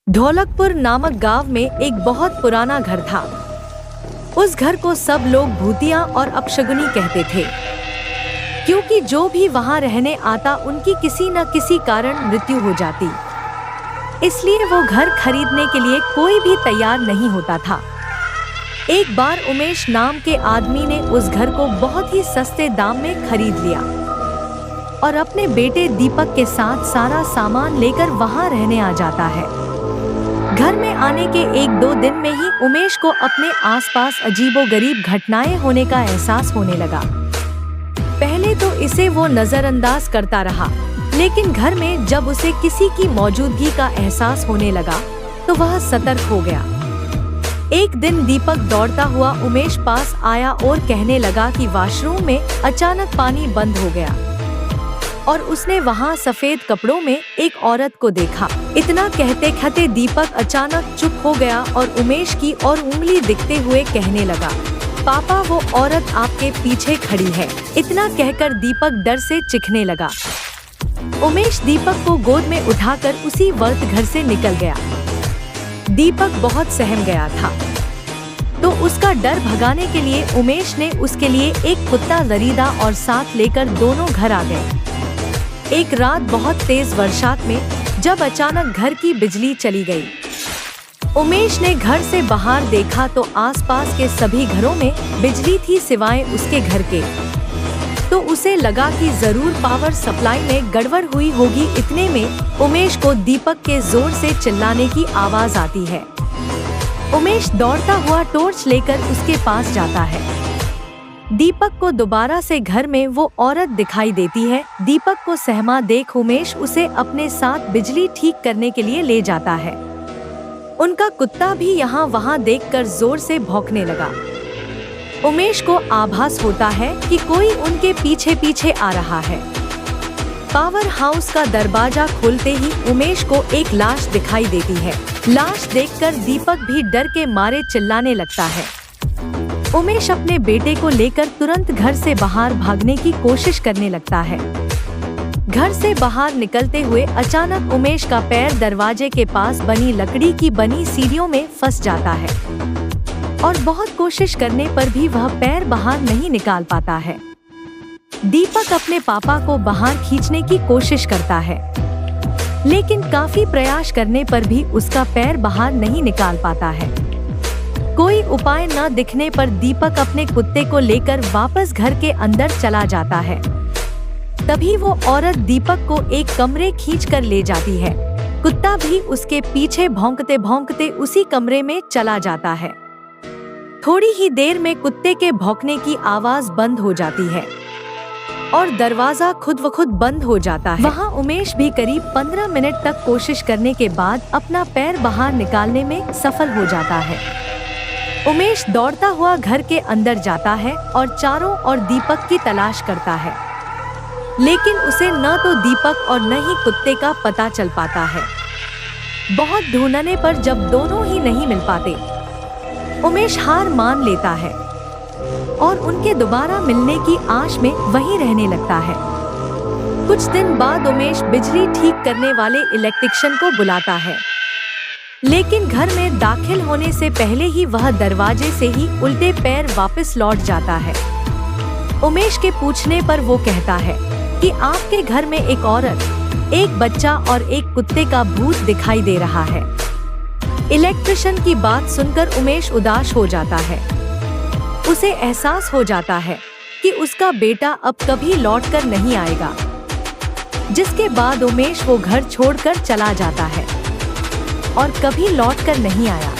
ढोलकपुर नामक गांव में एक बहुत पुराना घर था। उस घर को सब लोग भूतिया और अपशगुनी कहते थे, क्योंकि जो भी वहां रहने आता उनकी किसी न किसी कारण मृत्यु हो जाती। इसलिए वो घर खरीदने के लिए कोई भी तैयार नहीं होता था। एक बार उमेश नाम के आदमी ने उस घर को बहुत ही सस्ते दाम में खरीद लिया और अपने बेटे दीपक के साथ सारा सामान लेकर वहां रहने आ जाता है। घर में आने के 1-2 दिन में ही उमेश को अपने आसपास अजीबोगरीब घटनाएं होने का एहसास होने लगा। पहले तो इसे वो नजरअंदाज करता रहा, लेकिन घर में जब उसे किसी की मौजूदगी का एहसास होने लगा तो वह सतर्क हो गया। एक दिन दीपक दौड़ता हुआ उमेश पास आया और कहने लगा कि वॉशरूम में अचानक पानी बंद हो गया और उसने वहां सफेद कपड़ों में एक औरत को देखा। इतना कहते कहते दीपक अचानक चुप हो गया और उमेश की ओर उंगली दिखते हुए कहने लगा, पापा वो औरत आपके पीछे खड़ी है। इतना कहकर दीपक डर से चीखने लगा। उमेश दीपक को गोद में उठाकर उसी वक्त घर से निकल गया। दीपक बहुत सहम गया था, तो उसका डर भगाने के लिए उमेश ने उसके लिए एक कुत्ता खरीदा और साथ लेकर दोनों घर आ गए। एक रात बहुत तेज बरसात में जब अचानक घर की बिजली चली गई, उमेश ने घर से बाहर देखा तो आसपास के सभी घरों में बिजली थी सिवाय उसके घर के। तो उसे लगा कि जरूर पावर सप्लाई में गड़बड़ हुई होगी। इतने में उमेश को दीपक के जोर से चिल्लाने की आवाज आती है। उमेश दौड़ता हुआ टॉर्च लेकर उसके पास जाता है। दीपक को दोबारा से घर में वो औरत दिखाई देती है। दीपक को सहमा देख उमेश उसे अपने साथ बिजली ठीक करने के लिए ले जाता है। उनका कुत्ता भी यहाँ वहाँ देखकर जोर से भौंकने लगा। उमेश को आभास होता है कि कोई उनके पीछे पीछे आ रहा है। पावर हाउस का दरवाजा खोलते ही उमेश को एक लाश दिखाई देती है। लाश देखकर दीपक भी डर के मारे चिल्लाने लगता है। उमेश अपने बेटे को लेकर तुरंत घर से बाहर भागने की कोशिश करने लगता है। घर से बाहर निकलते हुए अचानक उमेश का पैर दरवाजे के पास बनी लकड़ी की बनी सीढ़ियों में फंस जाता है और बहुत कोशिश करने पर भी वह पैर बाहर नहीं निकाल पाता है। दीपक अपने पापा को बाहर खींचने की कोशिश करता है, लेकिन काफी प्रयास करने पर भी उसका पैर बाहर नहीं निकाल पाता है। कोई उपाय न दिखने पर दीपक अपने कुत्ते को लेकर वापस घर के अंदर चला जाता है। तभी वो औरत दीपक को एक कमरे खींच कर ले जाती है। कुत्ता भी उसके पीछे भौंकते भौंकते उसी कमरे में चला जाता है। थोड़ी ही देर में कुत्ते के भौंकने की आवाज बंद हो जाती है और दरवाजा खुद व खुद बंद हो जाता है। वहाँ उमेश भी करीब 15 मिनट तक कोशिश करने के बाद अपना पैर बाहर निकालने में सफल हो जाता है। उमेश दौड़ता हुआ घर के अंदर जाता है और चारों ओर दीपक की तलाश करता है, लेकिन उसे न तो दीपक और न ही कुत्ते का पता चल पाता है। बहुत ढूंढने पर जब दोनों ही नहीं मिल पाते, उमेश हार मान लेता है और उनके दोबारा मिलने की आश में वहीं रहने लगता है। कुछ दिन बाद उमेश बिजली ठीक करने वाले इलेक्ट्रिशियन को बुलाता है, लेकिन घर में दाखिल होने से पहले ही वह दरवाजे से ही उल्टे पैर वापस लौट जाता है। उमेश के पूछने पर वो कहता है कि आपके घर में एक औरत, एक बच्चा और एक कुत्ते का भूत दिखाई दे रहा है। इलेक्ट्रिशियन की बात सुनकर उमेश उदास हो जाता है। उसे एहसास हो जाता है कि उसका बेटा अब कभी लौटकर नहीं आएगा, जिसके बाद उमेश वो घर छोड़कर चला जाता है और कभी लौटकर नहीं आया।